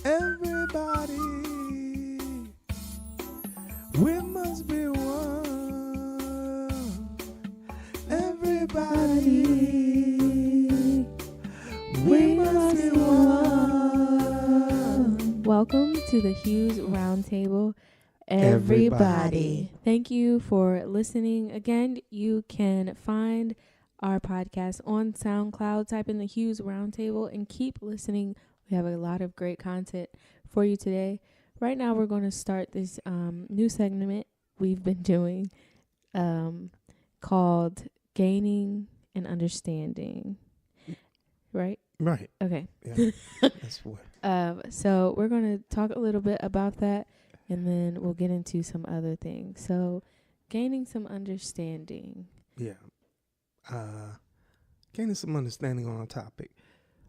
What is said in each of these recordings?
Everybody, we must be one. Everybody, we must be one. Welcome to the Hughes Roundtable, Everybody. Thank you for listening. Again, you can find our podcast on SoundCloud. Type in the Hughes Roundtable and keep listening. We have a lot of great content for you today. Right now, we're going to start this new segment we've been doing called Gaining and Understanding. Right? Right. Okay. Yeah. That's what. So we're going to talk a little bit about that, and then we'll get into some other things. So gaining some understanding. Yeah. Gaining some understanding on a topic.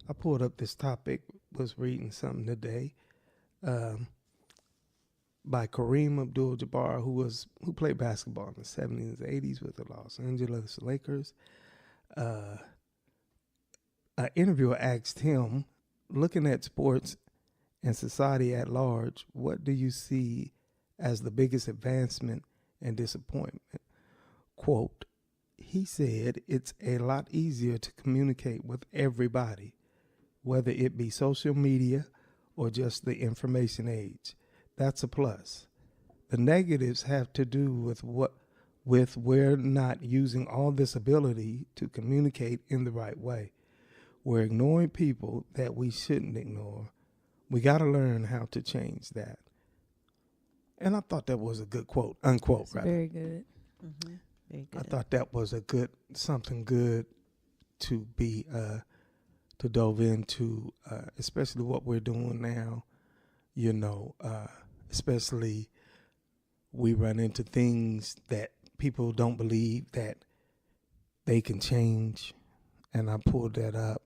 I pulled up this topic, was reading something today by Kareem Abdul-Jabbar, who played basketball in the 70s and 80s with the Los Angeles Lakers. An interviewer asked him, looking at sports and society at large, what do you see as the biggest advancement and disappointment? Quote, he said, it's a lot easier to communicate with everybody, whether it be social media or just the information age. That's a plus. The negatives have to do with we're not using all this ability to communicate in the right way. We're ignoring people that we shouldn't ignore. We got to learn how to change that. And I thought that was a good quote, unquote, It's rather. very good. Mm-hmm. Very good. I thought that was something good to be, to delve into, especially what we're doing now, especially we run into things that people don't believe that they can change. And I pulled that up,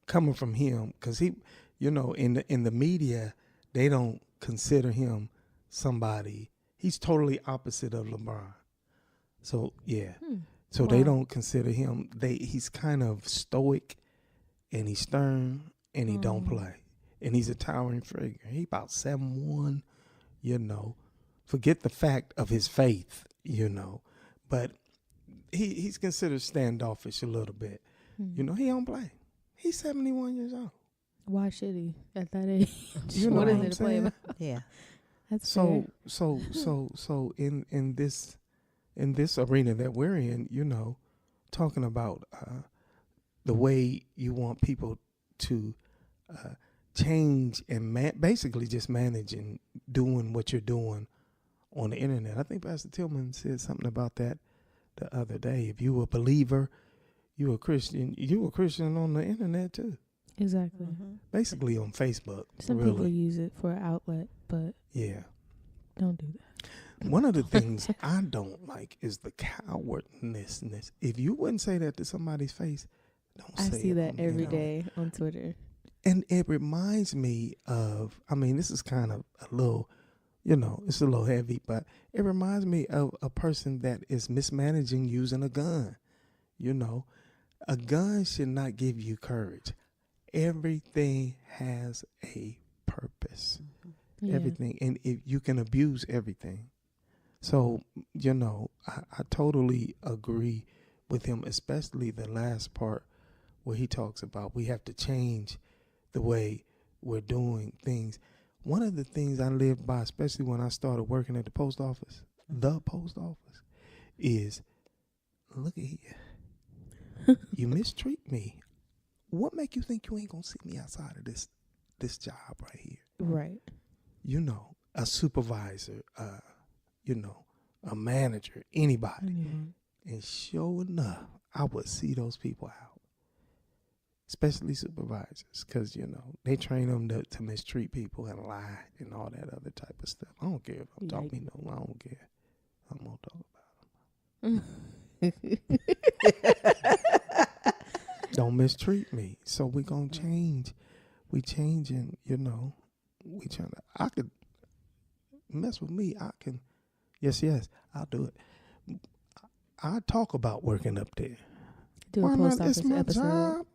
coming from him, because he, in the media, they don't consider him somebody. He's totally opposite of LeBron. So, yeah. So they don't consider him, he's kind of stoic and he's stern and he don't play. And he's a towering figure. He about 7'1", Forget the fact of his faith, But he's considered standoffish a little bit. He don't play. He's 71 years old. Why should he at that age? You know what what is I'm it to play saying? about? Yeah. That's So fair. in this arena that we're in, talking about the way you want people to change and basically just manage and doing what you're doing on the internet. I think Pastor Tillman said something about that the other day. If you were a believer, you were a Christian on the internet too. Exactly. Mm-hmm. Basically on Facebook. Some really. people use it for an outlet, but Yeah. don't do that. One of the things I don't like is the cowardness. If you wouldn't say that to somebody's face, don't say it. I see that on, every day on Twitter. And it reminds me of, this is kind of a little, it's a little heavy, but it reminds me of a person that is mismanaging using a gun. A gun should not give you courage. Everything has a purpose. Yeah. Everything. And if you can abuse everything. So, I totally agree with him, especially the last part where he talks about we have to change the way we're doing things. One of the things I lived by, especially when I started working at the post office, is, look at here. You mistreat me. What make you think you ain't going to see me outside of this job right here? Right. A supervisor, a manager, anybody. Mm-hmm. And sure enough, I would see those people out, especially supervisors, because, they train them to mistreat people and lie and all that other type of stuff. I don't care if I'm talking, I don't care. I'm going to talk about them. Don't mistreat me. So we're going to change. We changing, we trying to, I could mess with me. I can, yes, I'll do it. I talk about working up there. Do Why a not? post office It's my episode. job.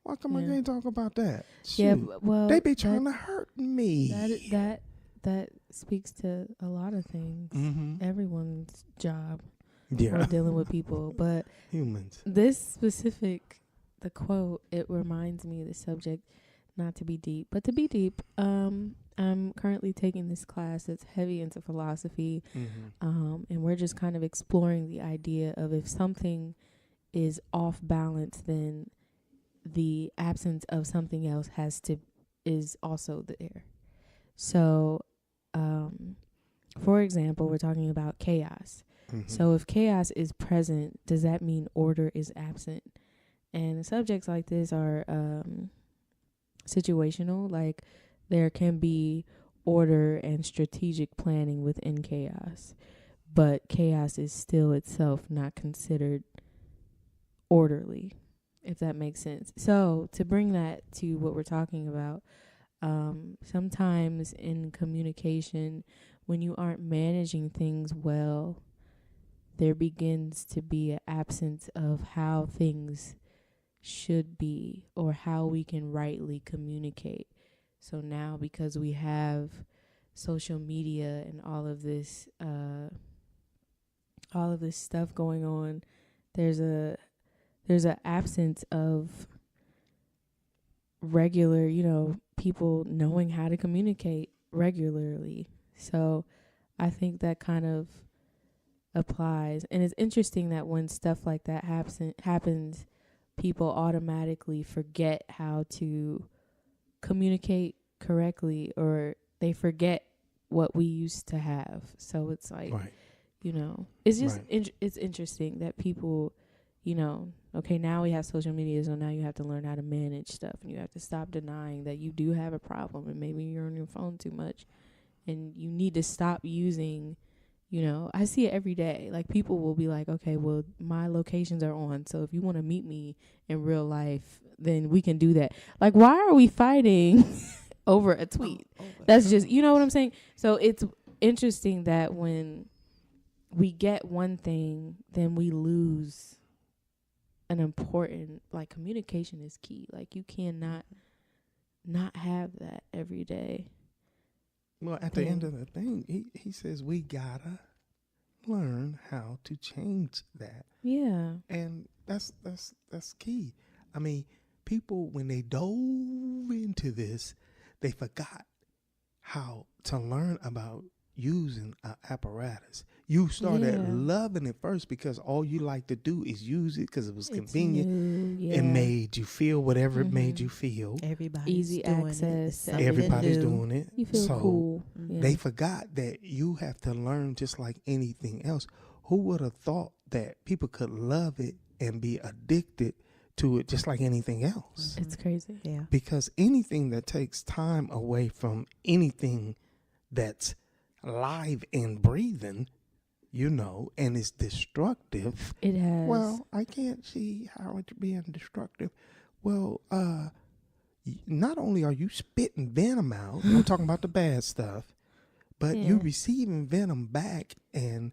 Why Why come I Yeah. can't talk about that? Yeah, Shoot. well, They be trying to hurt me. that speaks to a lot of things. Mm-hmm. Everyone's job Yeah. or dealing with people, but Humans. this specific, the quote, it reminds me of the subject, not to be deep, but to be deep. I'm currently taking this class that's heavy into philosophy, Mm-hmm. and we're just kind of exploring the idea of if something is off balance, then the absence of something else is also there. So, for example, we're talking about chaos. Mm-hmm. So if chaos is present, does that mean order is absent? And subjects like this are situational. Like there can be order and strategic planning within chaos, but chaos is still itself not considered orderly, if that makes sense. So to bring that to what we're talking about, sometimes in communication, when you aren't managing things well, there begins to be an absence of how things should be or how we can rightly communicate. So now, because we have social media and all of this stuff going on, there's a absence of regular, people knowing how to communicate regularly. So I think that kind of applies. And it's interesting that when stuff like that happens, people automatically forget how to communicate correctly, or they forget what we used to have. So it's like, Right. It's just Right. it's interesting that people, okay, now we have social media, so now you have to learn how to manage stuff, and you have to stop denying that you do have a problem, and maybe you're on your phone too much, and you need to stop using, I see it every day. Like people will be like, okay, well, my locations are on, so if you want to meet me in real life, then we can do that. Like, why are we fighting over a tweet? That's just, you know what I'm saying? So it's interesting that when we get one thing, then we lose an important, like, communication is key. Like, you cannot not have that every day. Well, at the end of the thing, he says we gotta learn how to change that. Yeah. And that's key. I mean, people, when they dove into this, they forgot how to learn about using an apparatus. You started loving it first because all you like to do is use it because it was convenient. New, It made you feel whatever it made you feel. Everybody's easy doing access. it. Everybody's doing it. You feel so cool. They forgot that you have to learn just like anything else. Who would have thought that people could love it and be addicted to it just like anything else? It's crazy. Yeah. Because anything that takes time away from anything that's live and breathing, and is destructive. It has. Well, I can't see how it's being destructive. Well, not only are you spitting venom out, I'm talking about the bad stuff, but you receiving venom back, and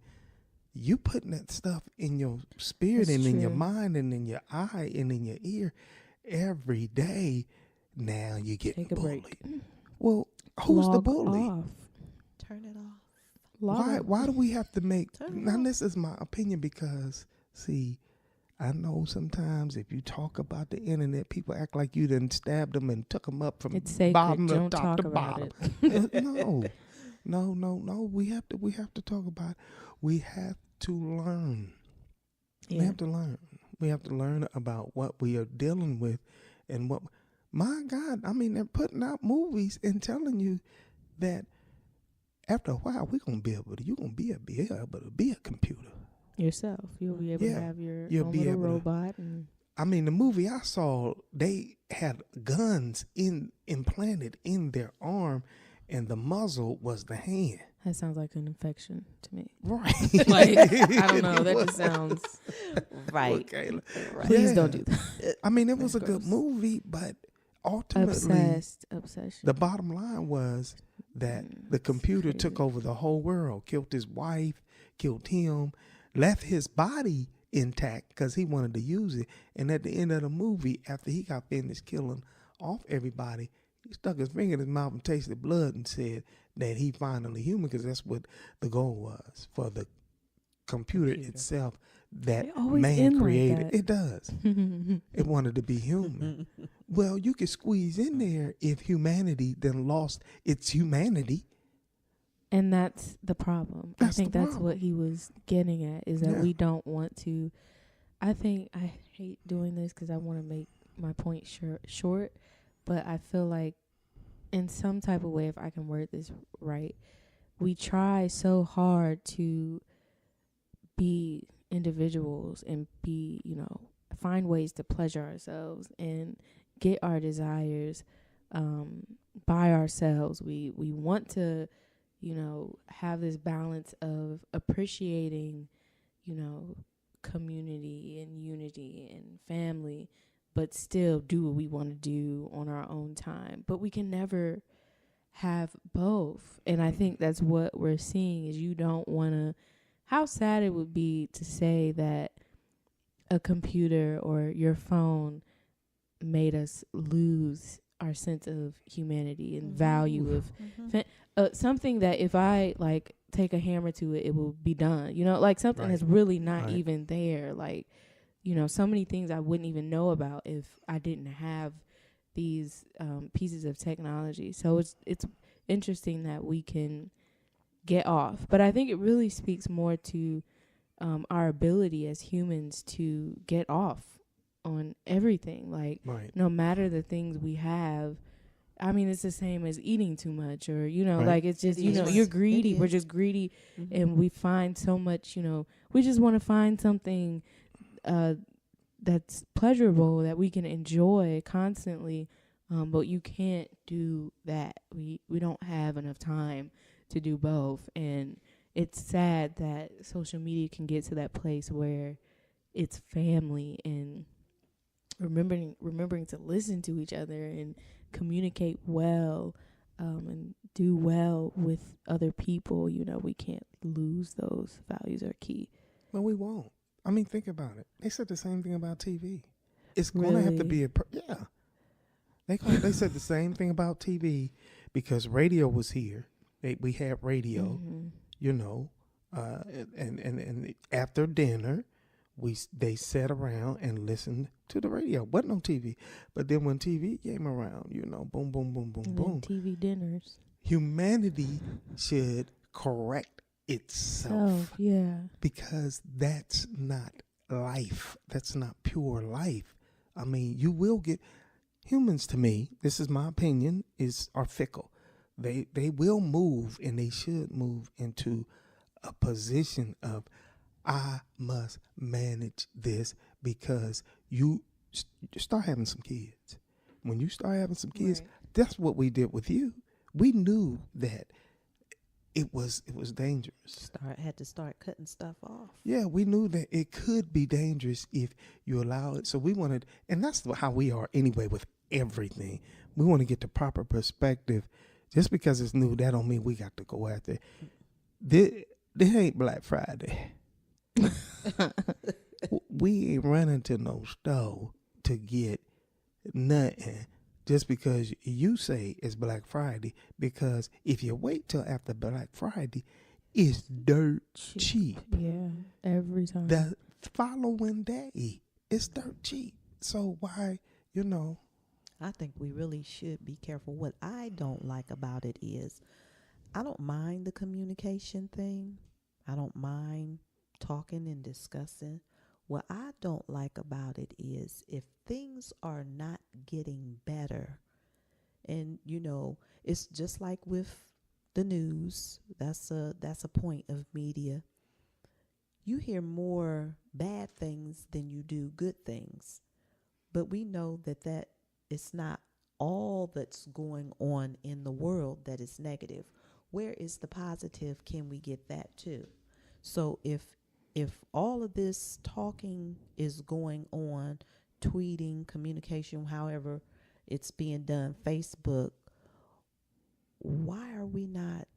you putting that stuff in your spirit and in your mind and in your eye and in your ear every day. Now you get bullied. Break. Well, who's the Log bully? off. Turn it off. Why do we have to make... Now, this is my opinion because, see, I know sometimes if you talk about the internet, people act like you done stabbed them and took them up from bottom to top to bottom. No. We have to talk about it. We have to learn. Yeah. We have to learn. We have to learn about what we are dealing with and what... My God, I mean, they're putting out movies and telling you that after a while, you're going to be able to be a computer. Yourself. You'll be able to have your own little robot. I mean, the movie I saw, they had guns implanted in their arm, and the muzzle was the hand. That sounds like an infection to me. Right. Like, I don't know. That just sounds right. Okay. Please don't do that. I mean, it was a good movie, but ultimately, obsession. The bottom line was that the computer took over the whole world, killed his wife, killed him, left his body intact because he wanted to use it. And at the end of the movie, after he got finished killing off everybody, he stuck his finger in his mouth and tasted blood and said that he finally human, because that's what the goal was for the computer itself that It always man end like created. that. It does. It wanted to be human. Well, you could squeeze in there if humanity then lost its humanity. And that's the problem. That's I think the that's problem. what he was getting at, is that Yeah. we don't want to. I think I hate doing this because I want to make my point short, but I feel like in some type of way, if I can word this right, we try so hard to be individuals and be, find ways to pleasure ourselves and get our desires by ourselves. We want to, have this balance of appreciating, community and unity and family, but still do what we want to do on our own time. But we can never have both. And I think that's what we're seeing, is you don't want to. How sad it would be to say that a computer or your phone made us lose our sense of humanity and value of something that if I like take a hammer to it, it will be done. Like something Right. that's really not Right. even there. Like, so many things I wouldn't even know about if I didn't have these pieces of technology. So it's interesting that we can get off. But I think it really speaks more to our ability as humans to get off on everything. Like, Right. no matter the things we have, I mean, it's the same as eating too much, or, Right. like it's just, It is. you're greedy. It We're is. just greedy. Mhm. And we find so much, we just want to find something that's pleasurable that we can enjoy constantly. But you can't do that. We don't have enough time to do both. And it's sad that social media can get to that place where it's family and remembering to listen to each other and communicate well, and do well with other people. We can't lose those values are key. Well, we won't. I mean, think about it. They said the same thing about TV. It's going to have to Really? be yeah. They said the same thing about TV because radio was here. We had radio, and after dinner, they sat around and listened to the radio. Wasn't no TV, but then when TV came around, boom, boom, boom, boom, And boom. then TV dinners. Humanity should correct itself. Yeah. Because that's not life. That's not pure life. I mean, you will get humans, to me, this is my opinion, are fickle. They will move, and they should move into a position of, I must manage this, because you start having some kids. When you start having some kids, Right. that's what we did with you. We knew that it was dangerous. Had to start cutting stuff off. Yeah, we knew that it could be dangerous if you allow it. So we wanted, and that's how we are anyway with everything. We want to get the proper perspective. Just because it's new, that don't mean we got to go after it. This ain't Black Friday. We ain't running to no store to get nothing just because you say it's Black Friday. Because if you wait till after Black Friday, it's dirt cheap. Yeah. Every time. The following day, it's dirt cheap. So why, I think we really should be careful. What I don't like about it is I don't mind the communication thing. I don't mind talking and discussing. What I don't like about it is if things are not getting better, and it's just like with the news. That's a point of media. You hear more bad things than you do good things, but we know that it's not all that's going on in the world that is negative. Where is the positive? Can we get that too? So if all of this talking is going on, tweeting, communication, however it's being done, Facebook, why are we not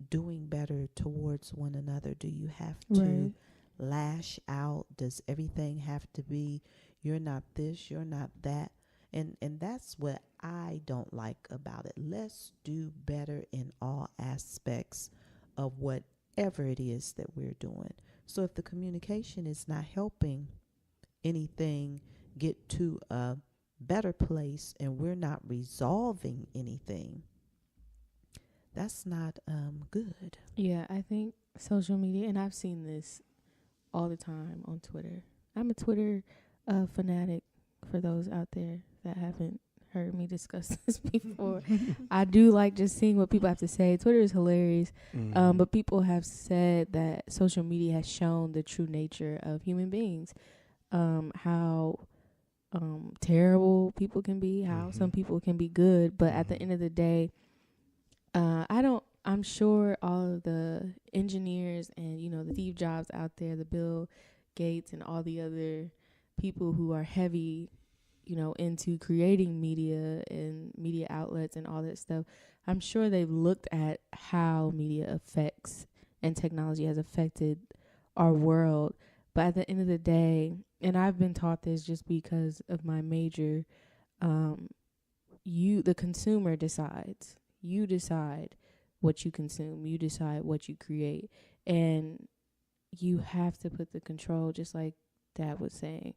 doing better towards one another? Do you have to Right. lash out? Does everything have to be, you're not this, you're not that? And that's what I don't like about it. Let's do better in all aspects of whatever it is that we're doing. So if the communication is not helping anything get to a better place and we're not resolving anything, that's not good. Yeah, I think social media, and I've seen this all the time on Twitter. I'm a Twitter fanatic, for those out there that haven't heard me discuss this before. I do like just seeing what people have to say. Twitter is hilarious. But people have said that social media has shown the true nature of human beings, how terrible people can be, how some people can be good. But at the end of the day, I'm sure all of the engineers and, the Steve Jobs out there, the Bill Gates and all the other people who are heavy, into creating media and media outlets and all that stuff, I'm sure they've looked at how media affects and technology has affected our world. But at the end of the day, and I've been taught this just because of my major, the consumer decides. You decide what you consume. You decide what you create. And you have to put the control, just like Dad was saying,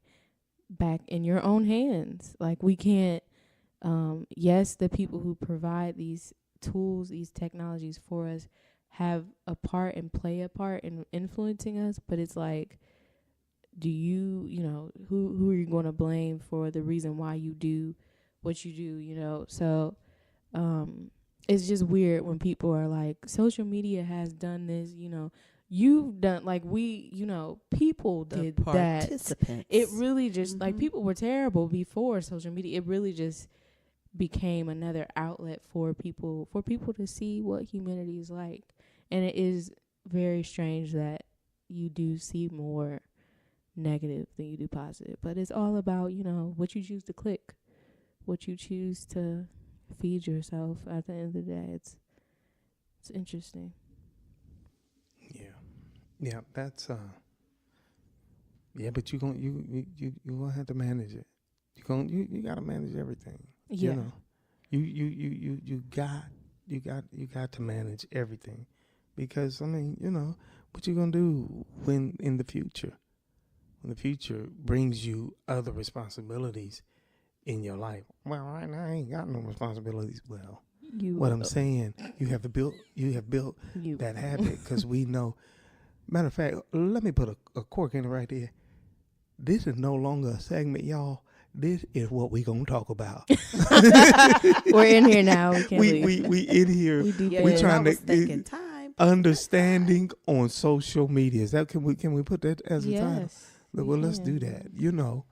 back in your own hands. Like, we can't, yes, the people who provide these tools, these technologies for us have a part and play a part in influencing us, but it's like, do you, who are you going to blame for the reason why you do what you do, So it's just weird when people are like, social media has done this, you've done, like, people did that. It really just, like, people were terrible before social media. It really just became another outlet for people to see what humanity is like. And it is very strange that you do see more negative than you do positive. But it's all about, what you choose to click, what you choose to feed yourself. At the end of the day, it's interesting. Yeah, that's but you gonna have to manage it. You gotta manage everything. Yeah. You got to manage everything, because what you gonna do when the future brings you other responsibilities in your life? Well, right now I ain't got no responsibilities. Well, I'm saying, you have built that habit, because we know. Matter of fact, let me put a cork in it right there. This is no longer a segment, y'all. This is what we gonna talk about. We're in here now. We can't leave. We in here. We trying to understanding on social media. Is that can we put that as a title? Well, let's do that. The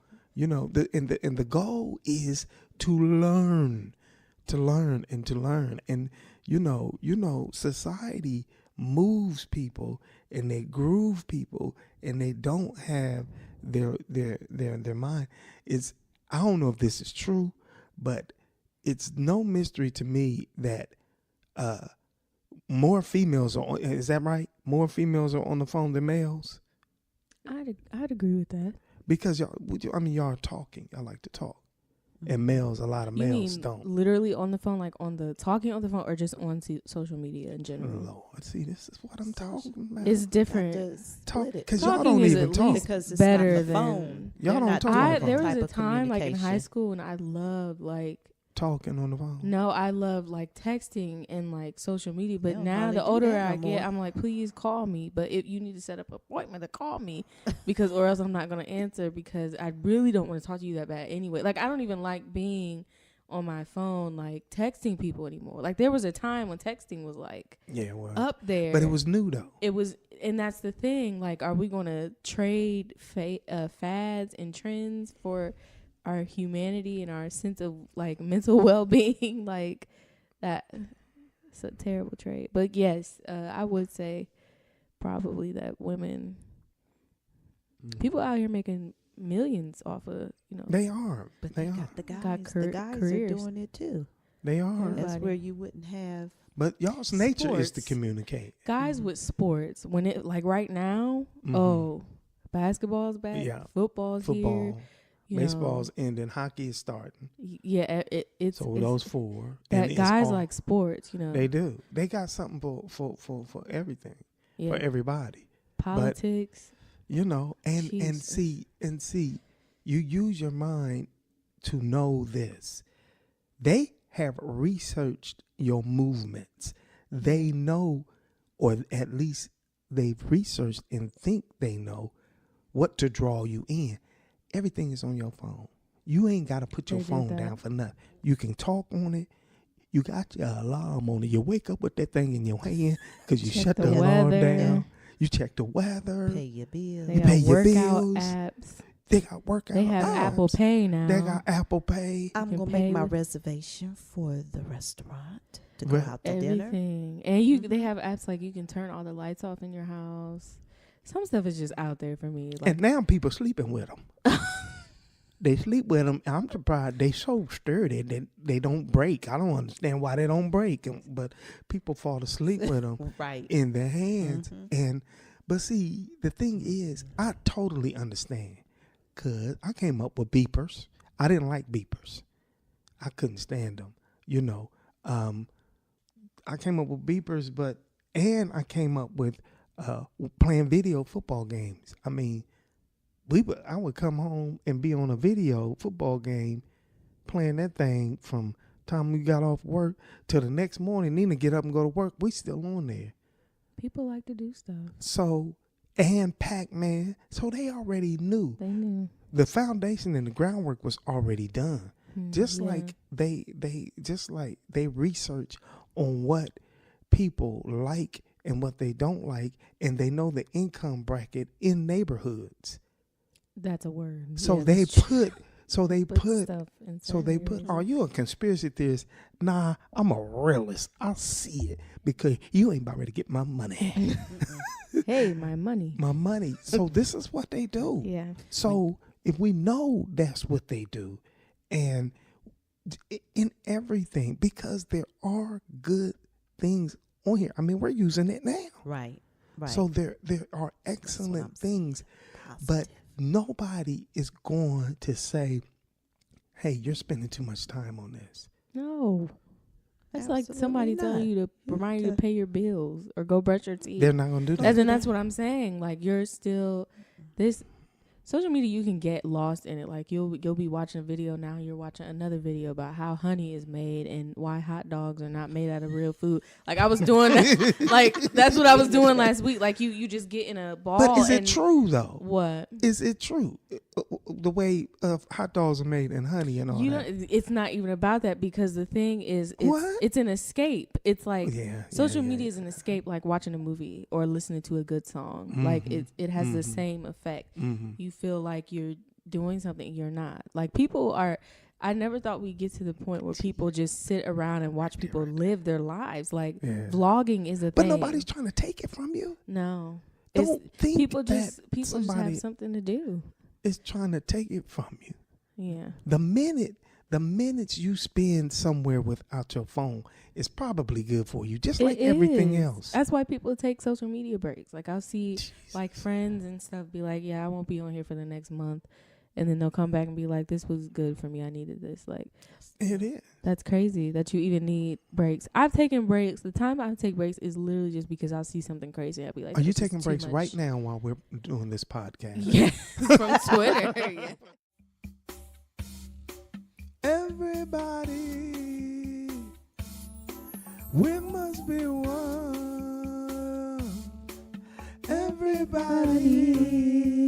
goal is to learn. And society moves people and they groove people, and they don't have their mind. I don't know if this is true, but it's no mystery to me that more females are on, is that right? More females are on the phone than males? I'd agree with that. Because y'all are talking. Y'all like to talk. And a lot of males don't. Literally on the phone, like talking on the phone, or just on social media in general? Lord, see, this is what I'm talking about. It's different. Because y'all don't even talk. Because it's better not the than phone. Y'all don't talk. There was a time, like in high school, and I loved talking on the phone. No, I love texting and social media. But now the older I get, I'm like, please call me. But you need to set up an appointment to call me, because or else I'm not gonna answer, because I really don't want to talk to you that bad anyway. Like, I don't even like being on my phone texting people anymore. Like, there was a time when texting was up there. But it was new though. It was, and that's the thing. Like, are we gonna trade fads and trends for our humanity and our sense of mental well-being? That it's a terrible trade. But yes, I would say probably that women, people out here making millions off of they are, but they got the guys are doing it too. They are. Everybody. That's where you wouldn't have. But y'all's nature is to communicate. Guys with sports, when it right now, Basketball's back. Yeah. Football's Football, here. You baseball's ending, hockey is starting. Yeah, it's So those four. that and it's guys all- like sports. You know, They do. They got something for everything, yeah. for everybody. Politics. You know, and Jesus. see, you use your mind to know this. They have researched your movements. They know, or at least they've researched and think they know what to draw you in. Everything is on your phone. You ain't got to put your They did phone that. down for nothing. You can talk on it. You got your alarm on it. You wake up with that thing in your hand because you Check shut the the alarm weather. down. You check the weather. Pay your bills. They You got pay your workout bills. apps. They got workout. They have apps. Apple Pay now. They got Apple Pay. I'm can gonna pay make my with- reservation for the restaurant to go Right. out to dinner. everything. And you, they Mhm. have apps like you can turn all the lights off in your house. Some stuff is just out there for me. Like, And now people sleeping with them. They sleep with them. I'm surprised they so sturdy that they don't break. I don't understand why they don't break. But people fall asleep with them Right. in their hands. Mhm. But see, the thing is, I totally understand. Because I came up with beepers. I didn't like beepers. I couldn't stand them. You know, I came up with beepers, and I came up with playing video football games. I mean, I would come home and be on a video football game, playing that thing from time we got off work till the next morning. Nina get up and go to work. We still on there. people like to do stuff. So, and Pac-Man. So they already knew. They knew. The foundation and the groundwork was already done. Just Yeah. like they research on what people like and what they don't like, and they know the income bracket in neighborhoods. That's a word. So Yeah, they that's true. put stuff in so they certain put, areas. are you a conspiracy theorist? Nah, I'm a realist. I see it because you ain't about ready to get my money. Hey, my money. My money. So this is what they do. Yeah. So if we know that's what they do, and in everything, because there are good things on here. I mean, we're using it now. Right. Right. So there are I'm excellent saying. things, but Positive. nobody is going to say, hey, you're spending too much time on this. No. That's like Absolutely somebody not. telling you to remind you to Okay. pay your bills or go brush your teeth. They're not going to do that. And that's what I'm saying. Like, you're still this social media, you can get lost in it. Like, you'll be watching a video now, you're watching another video about how honey is made and why hot dogs are not made out of real food. Like, I was doing that. Like, that's what I was doing last week. Like, you just get in a ball. But is it and true, though? What? Is it true? The way hot dogs are made and honey and all You know, that. it's not even about that, because the thing is, What? it's an escape. It's like Yeah, social yeah, media yeah. is an escape, like watching a movie or listening to a good song. Like, Mhm. it has the Mhm. same effect. Mm-hmm. You feel like you're doing something you're not. Like, people are, I never thought we'd get to the point where people just sit around and watch people live their lives. Like, Yeah. vlogging is a But thing. nobody's trying to take it from you. No. Don't think People that just have somebody something to do. is trying to take it from you. Yeah. The minutes you spend somewhere without your phone is probably good for you, just like It everything is. else. That's why people take social media breaks. Like, I'll see like friends and stuff be like, yeah, I won't be on here for the next month. And then they'll come back and be like, this was good for me. I needed this. Like, It is. that's crazy that you even need breaks. I've taken breaks. The time I take breaks is literally just because I'll see something crazy. I'll be like, Are you this is taking too breaks much. right now while we're doing this podcast? Yes, from Twitter. Yeah. Everybody, we must be one. Everybody.